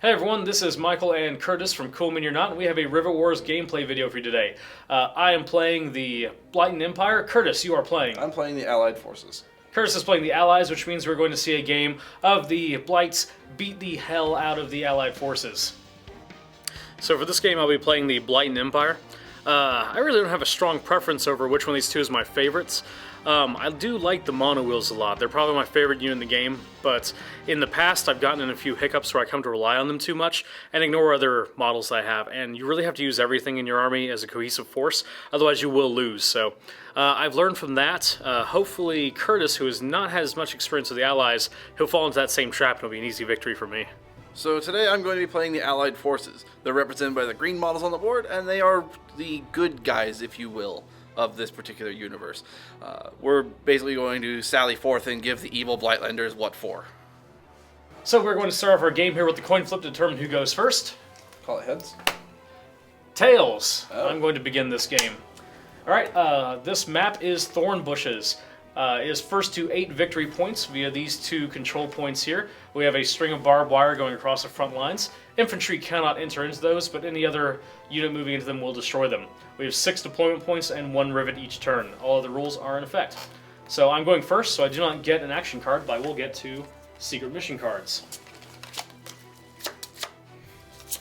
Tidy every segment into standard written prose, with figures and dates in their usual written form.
Hey everyone, this is Michael and Curtis from Cool Mini or Not, and we have a Rivet Wars gameplay video for you today. I am playing the Blight Empire. Curtis, you are playing. I'm playing the Allied forces. Curtis is playing the Allies, which means we're going to see a game of the Blights beat the hell out of the Allied forces. So for this game, I'll be playing the Blight Empire. I really don't have a strong preference over which one of these two is my favorites. I do like the mono wheels a lot. They're probably my favorite unit in the game, but in the past I've gotten in a few hiccups where I come to rely on them too much and ignore other models I have, and you really have to use everything in your army as a cohesive force, otherwise you will lose. So I've learned from that. Hopefully Curtis, who has not had as much experience with the Allies, he'll fall into that same trap and it'll be an easy victory for me. So today I'm going to be playing the Allied forces. They're represented by the green models on the board, and they are the good guys, if you will, of this particular universe. We're basically going to sally forth and give the evil Blightlanders what for. So we're going to start off our game here with the coin flip to determine who goes first. Call it heads. Tails. Oh. I'm going to begin this game. Alright, this map is Thorn Bushes. It is first to 8 victory points via these 2 control points here. We have a string of barbed wire going across the front lines. Infantry cannot enter into those, but any other unit moving into them will destroy them. We have 6 deployment points and 1 rivet each turn. All of the rules are in effect. So I'm going first, so I do not get an action card, but I will get 2 secret mission cards.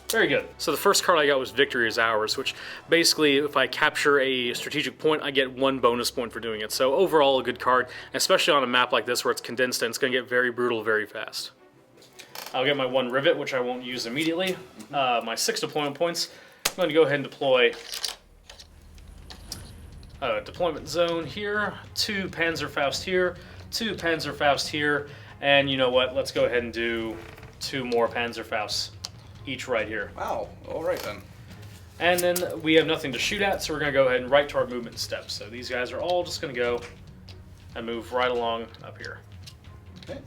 Very good. So the first card I got was Victory is Ours, which basically, if I capture a strategic point, I get 1 bonus point for doing it. So overall, a good card, especially on a map like this where it's condensed and it's going to get very brutal very fast. I'll get my 1 rivet, which I won't use immediately. My 6 deployment points. I'm going to go ahead and deploy a deployment zone here, 2 Panzerfaust here, 2 Panzerfaust here, and you know what? Let's go ahead and do 2 more Panzerfausts. Each right here. Wow, alright then. And then we have nothing to shoot at, so we're going to go ahead and right to our movement steps. So these guys are all just going to go and move right along up here. Okay.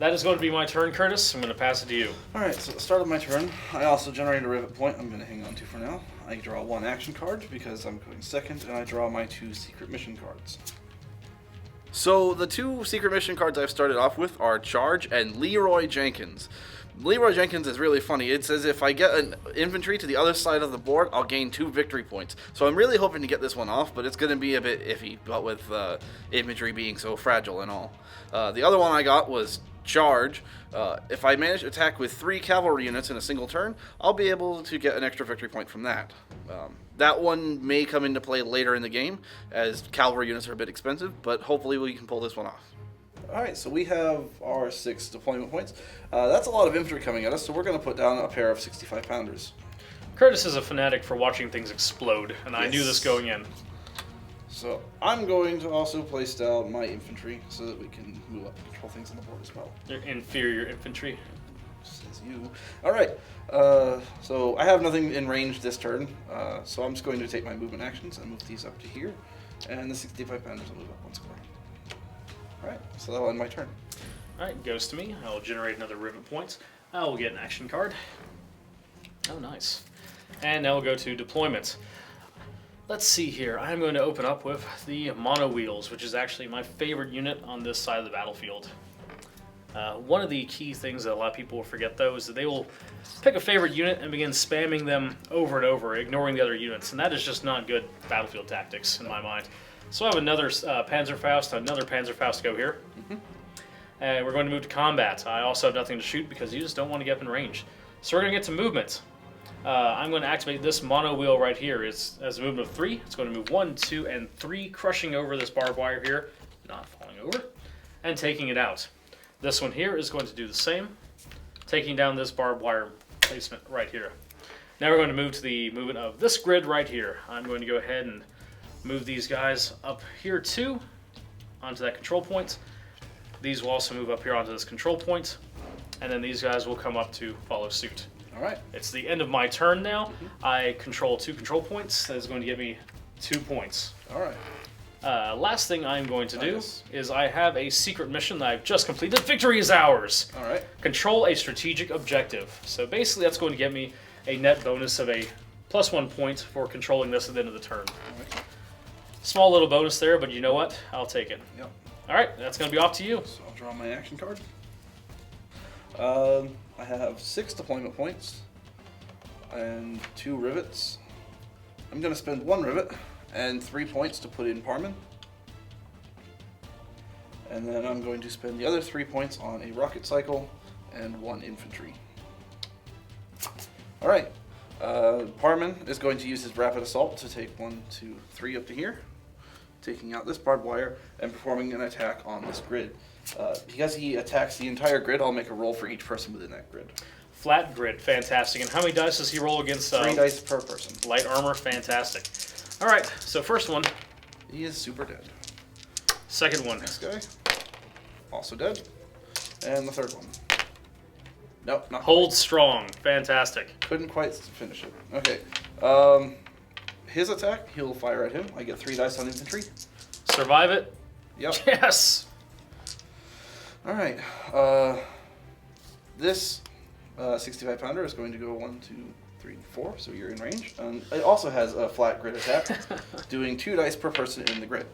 That is going to be my turn, Curtis. I'm going to pass it to you. Alright, so at the start of my turn, I also generated a rivet point I'm going to hang on to for now. I draw 1 action card because I'm going second, and I draw my 2 secret mission cards. So the 2 secret mission cards I've started off with are Charge and Leroy Jenkins. Leroy Jenkins is really funny. It says if I get an infantry to the other side of the board, I'll gain 2 victory points. So I'm really hoping to get this one off, but it's going to be a bit iffy, but with infantry being so fragile and all. The other one I got was Charge. If I manage to attack with 3 cavalry units in a single turn, I'll be able to get an extra victory point from that. That one may come into play later in the game, as cavalry units are a bit expensive, but hopefully we can pull this one off. Alright, so we have our 6 deployment points. That's a lot of infantry coming at us, so we're going to put down a pair of 65-pounders. Curtis is a fanatic for watching things explode, and I knew this going in. So I'm going to also place down my infantry so that we can move up and control things on the board as well. Your inferior infantry. Says you. Alright, so I have nothing in range this turn, so I'm just going to take my movement actions and move these up to here, and the 65-pounders will move up 1 square. Alright, so that'll end my turn. Alright, goes to me. I'll generate another rivet point. I will get an action card. Oh, nice. And now we'll go to deployment. Let's see here. I'm going to open up with the mono wheels, which is actually my favorite unit on this side of the battlefield. One of the key things that a lot of people will forget, though, is that they will pick a favorite unit and begin spamming them over and over, ignoring the other units, and that is just not good battlefield tactics in my mind. So I have another Panzerfaust go here. And we're going to move to combat. I also have nothing to shoot because you just don't want to get up in range. So we're going to get to movement. I'm going to activate this mono wheel right here. It's as a movement of 3. It's going to move 1, 2, and 3, crushing over this barbed wire here, not falling over, and taking it out. This one here is going to do the same, taking down this barbed wire placement right here. Now we're going to move to the movement of this grid right here. I'm going to go ahead and move these guys up here too, onto that control point. These will also move up here onto this control point, and then these guys will come up to follow suit. Alright. It's the end of my turn now. I control 2 control points. That is going to give me 2 points. Alright. Last thing I'm going to do is I have a secret mission that I've just completed. Victory is Ours! Alright. Control a strategic objective. So basically that's going to get me a net bonus of a +1 point for controlling this at the end of the turn. Alright. Small little bonus there, but you know what? I'll take it. Yep. Alright, that's going to be off to you. So I'll draw my action card. I have 6 deployment points and 2 rivets. I'm going to spend 1 rivet and 3 points to put in Parman. And then I'm going to spend the other 3 points on a rocket cycle and 1 infantry. Alright, Parman is going to use his rapid assault to take 1, 2, 3 up to here, taking out this barbed wire and performing an attack on this grid. Because he attacks the entire grid, I'll make a roll for each person within that grid. Flat grid, fantastic. And how many dice does he roll against? 3 dice per person. Light armor, fantastic. All right, so first one. He is super dead. Second one. Next guy, also dead. And the third one. Nope, not Hold quite. strong, fantastic. Couldn't quite finish it. Okay. His attack, he'll fire at him. I get 3 dice on infantry. Survive it. Yep. Yes. All right. This 65 pounder is going to go 1, 2, 3, 4. So you're in range. It also has a flat grid attack, doing 2 dice per person in the grid.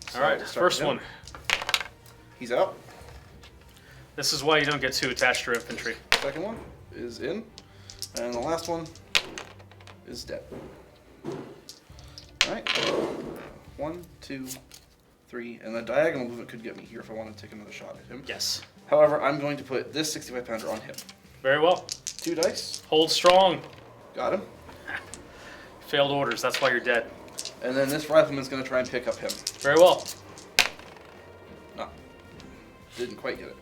So All right, we'll start first with him. one. He's out. This is why you don't get too attached to infantry. Second one is in, and the last one is dead. All right. 1, 2, 3, and the diagonal movement could get me here if I want to take another shot at him. Yes. However, I'm going to put this 65 pounder on him. Very well. 2 dice. Hold strong. Got him. Failed orders, that's why you're dead. And then this rifleman's going to try and pick up him. Very well. No. Didn't quite get it.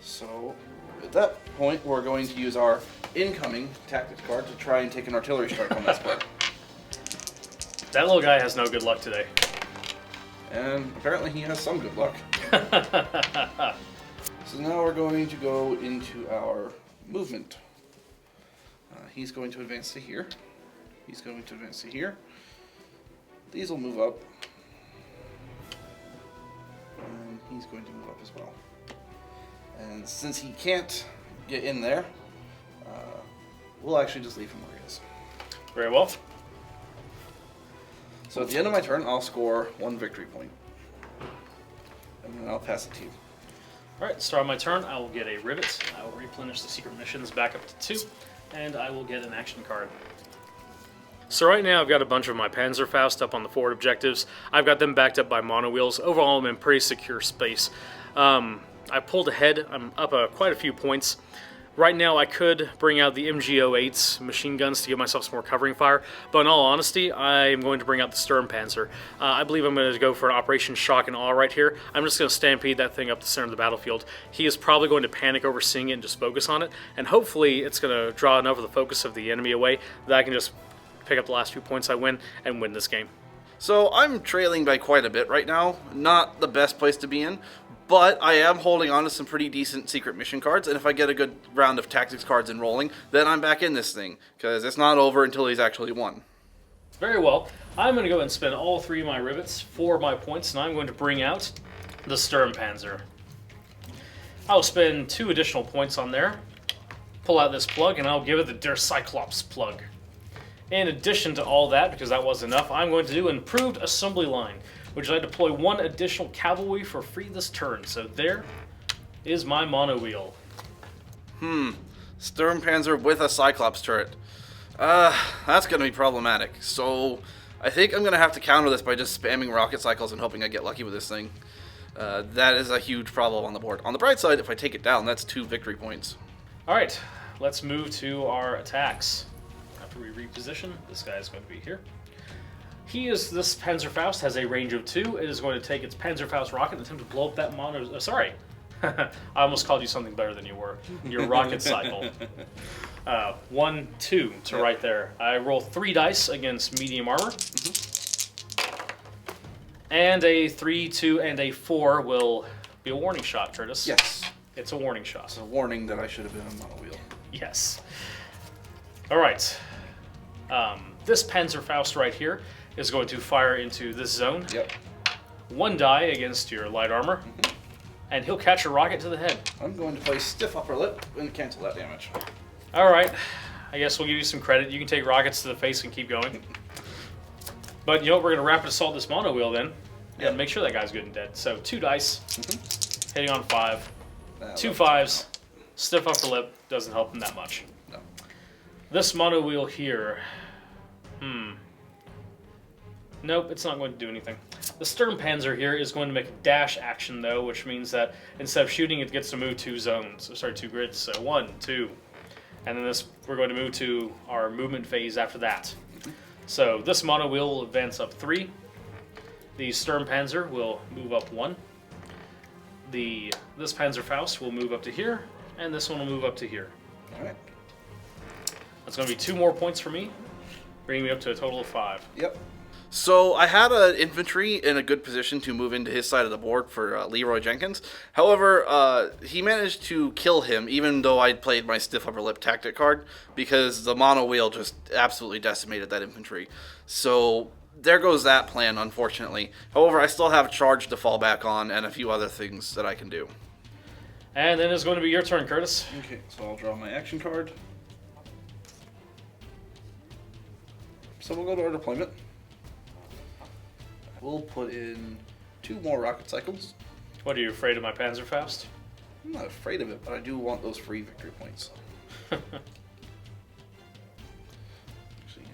So, at that point, we're going to use our incoming tactics card to try and take an artillery strike on this part. That little guy has no good luck today. And apparently he has some good luck. So now we're going to go into our movement. He's going to advance to here. He's going to advance to here. These will move up. And he's going to move up as well. And since he can't get in there, we'll actually just leave him where he is. Very well. So at the end of my turn, I'll score 1 victory point. And then I'll pass it to you. All right, start my turn. I will get a rivet. I will replenish the secret missions back up to 2, and I will get an action card. So right now I've got a bunch of my Panzerfaust up on the forward objectives. I've got them backed up by mono wheels. Overall, I'm in pretty secure space. I pulled ahead. I'm up quite a few points. Right now I could bring out the MG08's machine guns to give myself some more covering fire, but in all honesty, I am going to bring out the Sturmpanzer. I believe I'm going to go for an Operation Shock and Awe right here. I'm just going to stampede that thing up the center of the battlefield. He is probably going to panic over seeing it and just focus on it, and hopefully it's going to draw enough of the focus of the enemy away that I can just pick up the last few points I win and win this game. So I'm trailing by quite a bit right now. Not the best place to be in, but I am holding on to some pretty decent secret mission cards, and if I get a good round of tactics cards and rolling, then I'm back in this thing, because it's not over until he's actually won. Very well. I'm going to go and spend all 3 of my rivets for my points, and I'm going to bring out the Sturmpanzer. I'll spend 2 additional points on there, pull out this plug, and I'll give it the Der Cyclops plug. In addition to all that, because that wasn't enough, I'm going to do improved assembly line, which I deploy 1 additional cavalry for free this turn. So there is my mono wheel. Sturmpanzer with a Cyclops turret. That's going to be problematic. So I think I'm going to have to counter this by just spamming rocket cycles and hoping I get lucky with this thing. That is a huge problem on the board. On the bright side, if I take it down, that's 2 victory points. All right, let's move to our attacks. After we reposition, this guy is going to be here. This Panzerfaust has a range of 2. It is going to take its Panzerfaust rocket and attempt to blow up that mono... sorry. I almost called you something better than you were. Your rocket cycle. 1, 2 to right there. I roll 3 dice against medium armor. And a 3, 2, and a 4 will be a warning shot, Curtis. Yes. It's a warning shot. It's a warning that I should have been on mono wheel. Yes. All right. This Panzerfaust right here is going to fire into this zone. Yep. 1 die against your light armor, and he'll catch a rocket to the head. I'm going to play stiff upper lip and cancel that damage. All right. I guess we'll give you some credit. You can take rockets to the face and keep going. But you know what? We're going to rapid assault this mono wheel then, and make sure that guy's good and dead. So 2 dice, hitting on 5, 2 5s, Stiff upper lip doesn't help him that much. No. This mono wheel here. Nope, it's not going to do anything. The Stern Panzer here is going to make a dash action though, which means that instead of shooting, it gets to move 2 grids. So 1, 2, and then we're going to move to our movement phase after that. So this mono wheel will advance up 3. The Stern Panzer will move up 1. This Panzerfaust will move up to here, and this one will move up to here. All right. That's going to be 2 more points for me, bringing me up to a total of 5. Yep. So I had an infantry in a good position to move into his side of the board for Leroy Jenkins. However, he managed to kill him, even though I'd played my stiff upper lip tactic card, because the mono wheel just absolutely decimated that infantry. So there goes that plan, unfortunately. However, I still have charge to fall back on and a few other things that I can do. And then it's going to be your turn, Curtis. Okay, so I'll draw my action card. So we'll go to our deployment. We'll put in 2 more rocket cycles. What, are you afraid of my Panzerfaust? I'm not afraid of it, but I do want those free victory points. Actually,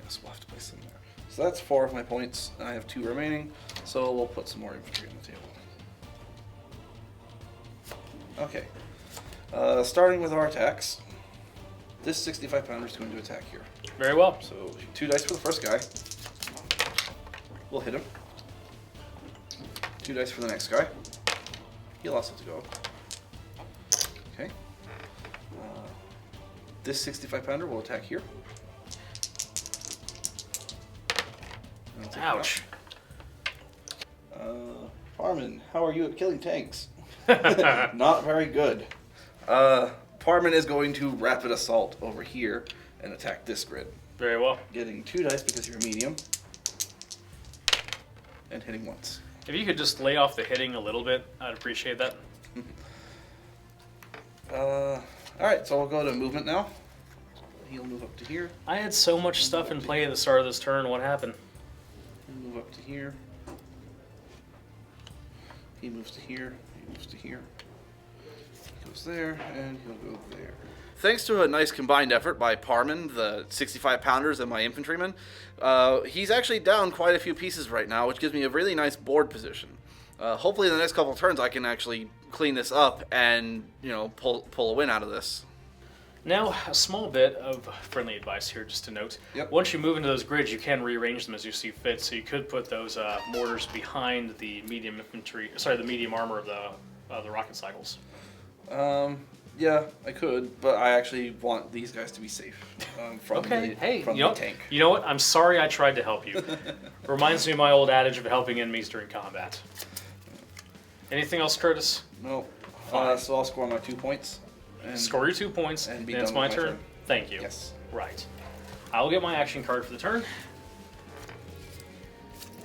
yes, we'll have to place them there. So that's 4 of my points, and I have 2 remaining, so we'll put some more infantry on the table. Okay. Starting with our attacks. This 65 pounder is going to attack here. Very well. So 2 dice for the first guy. We'll hit him. 2 dice for the next guy. He'll also have to go. Okay. This 65 pounder will attack here. Ouch. Parman, how are you at killing tanks? Not very good. Parman is going to rapid assault over here and attack this grid. Very well. Getting 2 dice because you're a medium. And hitting once. If you could just lay off the hitting a little bit, I'd appreciate that. Alright, so we'll go to movement now. He'll move up to here. I had so much stuff in play at the start of this turn. What happened? He'll move up to here. He moves to here. He moves to here. He goes there, and he'll go there. Thanks to a nice combined effort by Parman, the 65 pounders, and my infantrymen, he's actually down quite a few pieces right now, which gives me a really nice board position. Hopefully in the next couple of turns I can actually clean this up and, you know, pull a win out of this. Now, a small bit of friendly advice here, just to note. Yep. Once you move into those grids, you can rearrange them as you see fit. So you could put those mortars behind the medium the medium armor of the rocket cycles. Yeah, I could, but I actually want these guys to be safe from the tank. You know what? I'm sorry I tried to help you. Reminds me of my old adage of helping enemies during combat. Anything else, Curtis? No. So I'll score my 2 points. And score your 2 points, and it's my turn. Thank you. Yes. Right. I'll get my action card for the turn.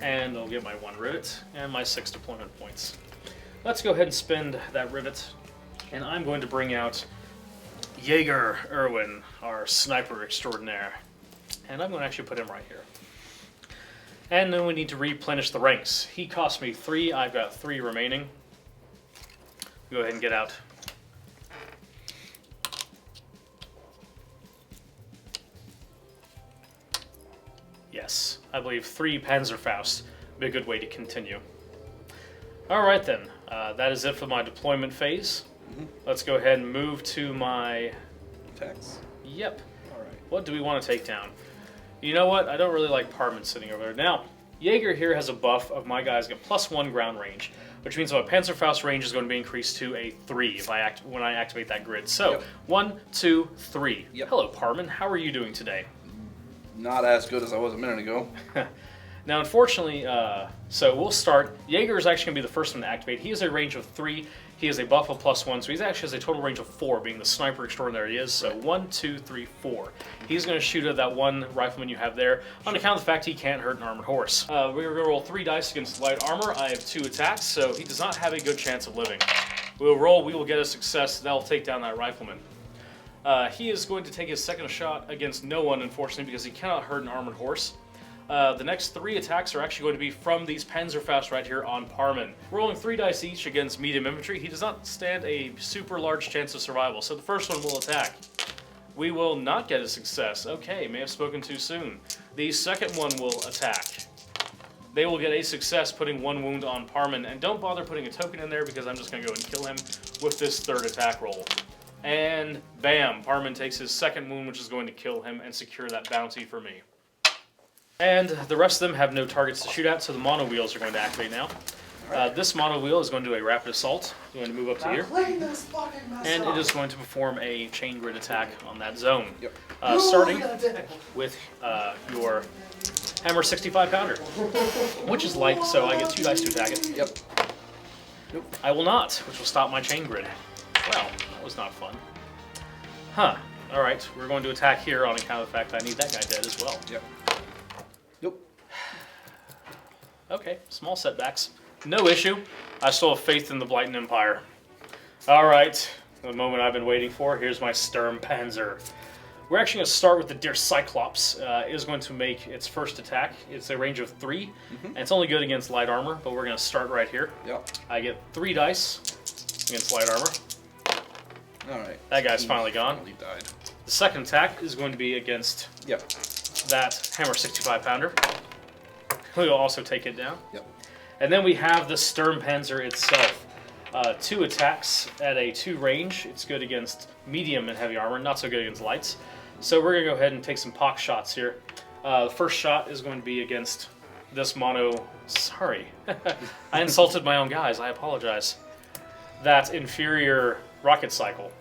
And I'll get my 1 rivet and my 6 deployment points. Let's go ahead and spend that rivet. And I'm going to bring out Jaeger Irwin, our sniper extraordinaire. And I'm going to actually put him right here. And then we need to replenish the ranks. He cost me 3. I've got 3 remaining. Go ahead and get out. Yes, I believe 3 Panzerfaust would be a good way to continue. Alright then, that is it for my deployment phase. Let's go ahead and move to my... attacks? Yep. Alright. What do we want to take down? You know what? I don't really like Parman sitting over there. Now, Jaeger here has a buff of my guys get +1 ground range, which means my Panzerfaust range is going to be increased to a 3 when I activate that grid. So, Yep. 1, 2, 3. Yep. Hello, Parman. How are you doing today? Not as good as I was a minute ago. Now, unfortunately, so we'll start. Jaeger is actually going to be the first one to activate. He has a range of 3. He has a buff of +1, so he actually has a total range of 4, being the sniper extraordinary he is. So 1, 2, 3, 4. He's going to shoot at that one rifleman you have there, on account of the fact he can't hurt an armored horse. We're going to roll 3 dice against light armor. I have 2 attacks, so he does not have a good chance of living. We'll roll, we will get a success, that'll take down that rifleman. He is going to take his second shot against no one, unfortunately, because he cannot hurt an armored horse. The next 3 attacks are actually going to be from these Panzerfaust right here on Parman. Rolling 3 dice each against medium infantry. He does not stand a super large chance of survival, so the first one will attack. We will not get a success. Okay, may have spoken too soon. The second one will attack. They will get a success, putting 1 wound on Parman, and don't bother putting a token in there because I'm just going to go and kill him with this 3rd attack roll. And bam, Parman takes his 2nd wound, which is going to kill him and secure that bounty for me. And the rest of them have no targets to shoot at, so the mono wheels are going to activate now. This mono wheel is going to do a rapid assault. It's going to move up to here. And it is going to perform a chain grid attack on that zone. Yep. Starting with your Hammer 65 pounder, which is light, so I get 2 dice to attack it. Yep. Nope. I will not, which will stop my chain grid. Well, that was not fun. Huh. Alright, we're going to attack here on account of the fact I need that guy dead as well. Yep. Nope. Okay, small setbacks. No issue. I still have faith in the Blight Empire. Alright, the moment I've been waiting for. Here's my Sturmpanzer. We're actually going to start with the Der Cyclops. It is going to make its first attack. It's a range of 3, and it's only good against light armor, but we're going to start right here. Yep. I get 3 dice against light armor. Alright. That guy's finally gone. Died. The second attack is going to be against that Hammer 65 pounder. We'll also take it down. Yep. And then we have the Sturmpanzer itself. 2 attacks at a 2 range. It's good against medium and heavy armor, not so good against lights. So we're going to go ahead and take some pock shots here. The first shot is going to be against this mono... Sorry. I insulted my own guys. I apologize. That inferior rocket cycle.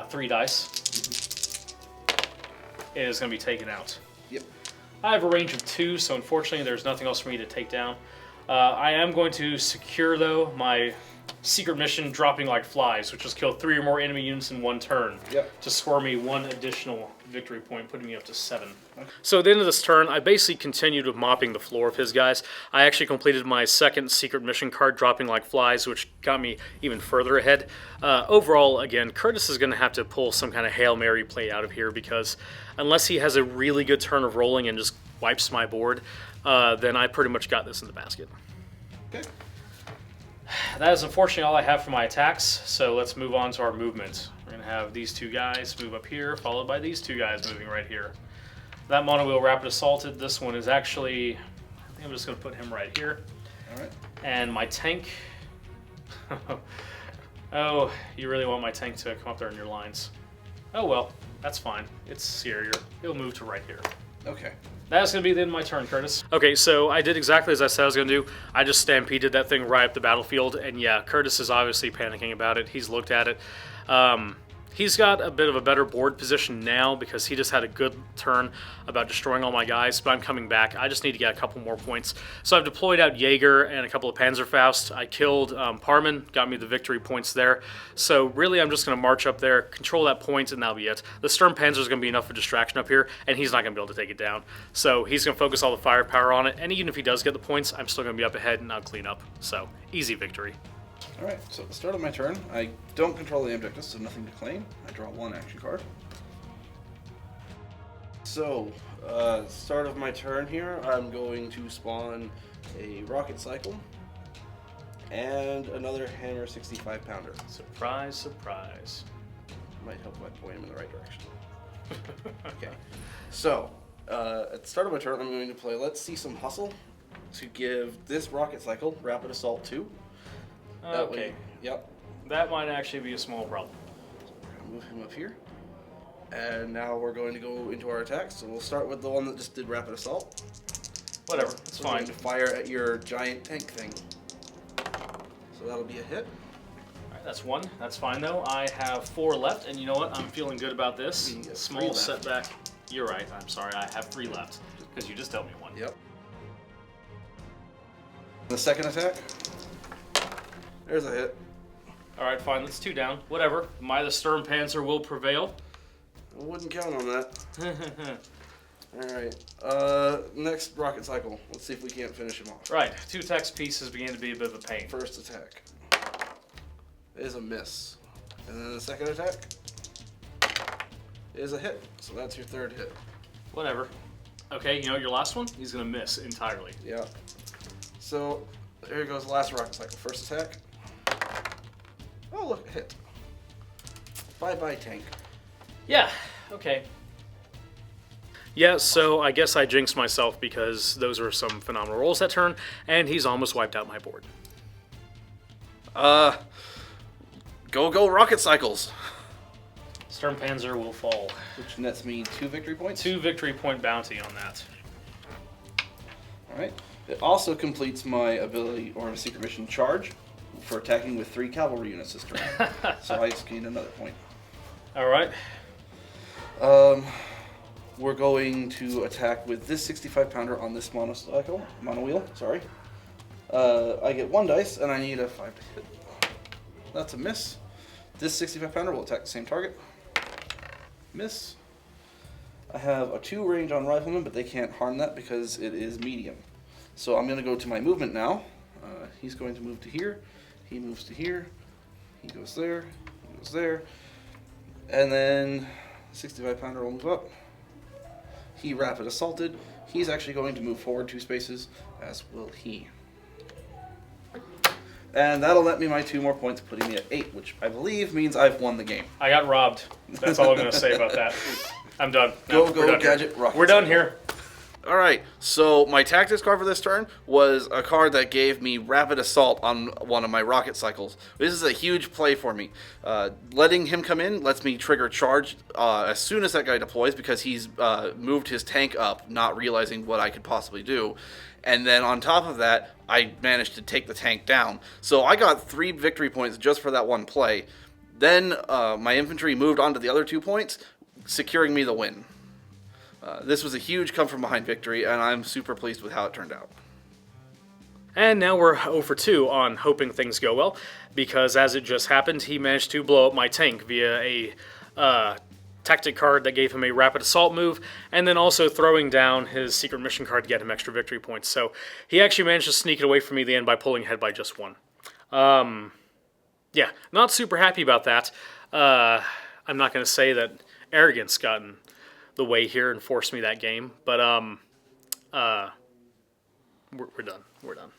3 dice. Is going to be taken out. Yep. I have a range of 2, so unfortunately there's nothing else for me to take down. I am going to secure, though, my secret mission dropping like flies, which is kill 3 or more enemy units in 1 turn. Yep. To score me 1 additional victory point, putting me up to 7. Okay. So at the end of this turn, I basically continued with mopping the floor of his guys. I actually completed my 2nd secret mission card, dropping like flies, which got me even further ahead. Overall, again, Curtis is going to have to pull some kind of Hail Mary play out of here, because unless he has a really good turn of rolling and just wipes my board, then I pretty much got this in the basket. Okay. That is unfortunately all I have for my attacks, so let's move on to our movement. We're going to have these 2 guys move up here, followed by these 2 guys moving right here. That mono wheel rapid assaulted. This one is actually... I think I'm just going to put him right here. Alright. And my tank... Oh, you really want my tank to come up there in your lines. Oh well, that's fine. It's Syria. He'll move to right here. Okay. That's going to be the end of my turn, Curtis. Okay, so I did exactly as I said I was going to do. I just stampeded that thing right up the battlefield, and yeah, Curtis is obviously panicking about it. He's looked at it. He's got a bit of a better board position now because he just had a good turn about destroying all my guys, but I'm coming back. I just need to get a couple more points. So I've deployed out Jaeger and a couple of Panzerfaust. I killed Parman, got me the victory points there. So really I'm just going to march up there, control that point, and that'll be it. The Sturmpanzer is going to be enough of a distraction up here, and he's not going to be able to take it down. So he's going to focus all the firepower on it, and even if he does get the points, I'm still going to be up ahead and I'll clean up. So easy victory. Alright, so at the start of my turn, I don't control the objectives, so nothing to claim. I draw 1 action card. So, start of my turn here, I'm going to spawn a rocket cycle and another Hammer 65 pounder. Surprise, surprise. Might help if I point him in the right direction. Okay, so at the start of my turn, I'm going to play Let's See Some Hustle to give this rocket cycle Rapid Assault 2. Okay. Yep. That might actually be a small problem. Move him up here. And now we're going to go into our attacks. So we'll start with the one that just did Rapid Assault. Whatever, it's We're fine. going to fire at your giant tank thing. So that'll be a hit. Alright, that's 1. That's fine though. I have 4 left, and you know what? I'm feeling good about this. Small setback. You're right. I'm sorry. I have 3 left because you just dealt me 1. Yep. The second attack. There's a hit. Alright, fine. That's 2 down. Whatever. The Sturmpanzer will prevail. I wouldn't count on that. Alright. Next rocket cycle. Let's see if we can't finish him off. Right. 2 attacks pieces began to be a bit of a pain. First attack is a miss. And then the second attack is a hit. So that's your 3rd hit. Whatever. Okay, you know your last one? He's going to miss entirely. Yeah. So, there goes the last rocket cycle. First attack. Oh, look, hit. Bye-bye, tank. Yeah, okay. Yeah, so I guess I jinxed myself because those are some phenomenal rolls that turn, and he's almost wiped out my board. Go rocket cycles. Sturmpanzer will fall. Which nets me 2 victory points. 2 victory point bounty on that. Alright. It also completes my ability or secret mission charge for attacking with 3 cavalry units this turn. So I just gained another point. Alright. We're going to attack with this 65 pounder on this mono wheel, sorry. I get 1 dice and I need a 5 to hit. That's a miss. This 65 pounder will attack the same target. Miss. I have a 2 range on rifleman, but they can't harm that because it is medium. So I'm going to go to my movement now. He's going to move to here. He moves to here. He goes there. He goes there. And then 65 pounder will move up. He rapid assaulted. He's actually going to move forward 2 spaces, as will he. And that'll net me my 2 more points, putting me at 8, which I believe means I've won the game. I got robbed. That's all I'm going to say about that. I'm done. Go, gadget, rocket. We're done here. Alright, so my tactics card for this turn was a card that gave me rapid assault on one of my rocket cycles. This is a huge play for me. Letting him come in lets me trigger charge as soon as that guy deploys because he's moved his tank up, not realizing what I could possibly do. And then on top of that, I managed to take the tank down. So I got 3 victory points just for that one play. Then my infantry moved on to the other 2 points, securing me the win. This was a huge come-from-behind victory, and I'm super pleased with how it turned out. And now we're 0 for 2 on hoping things go well, because as it just happened, he managed to blow up my tank via a tactic card that gave him a rapid assault move, and then also throwing down his secret mission card to get him extra victory points. So he actually managed to sneak it away from me at the end by pulling ahead by just 1. Yeah, not super happy about that. I'm not going to say that arrogance got in the way here and forced me that game, but we're done. We're done.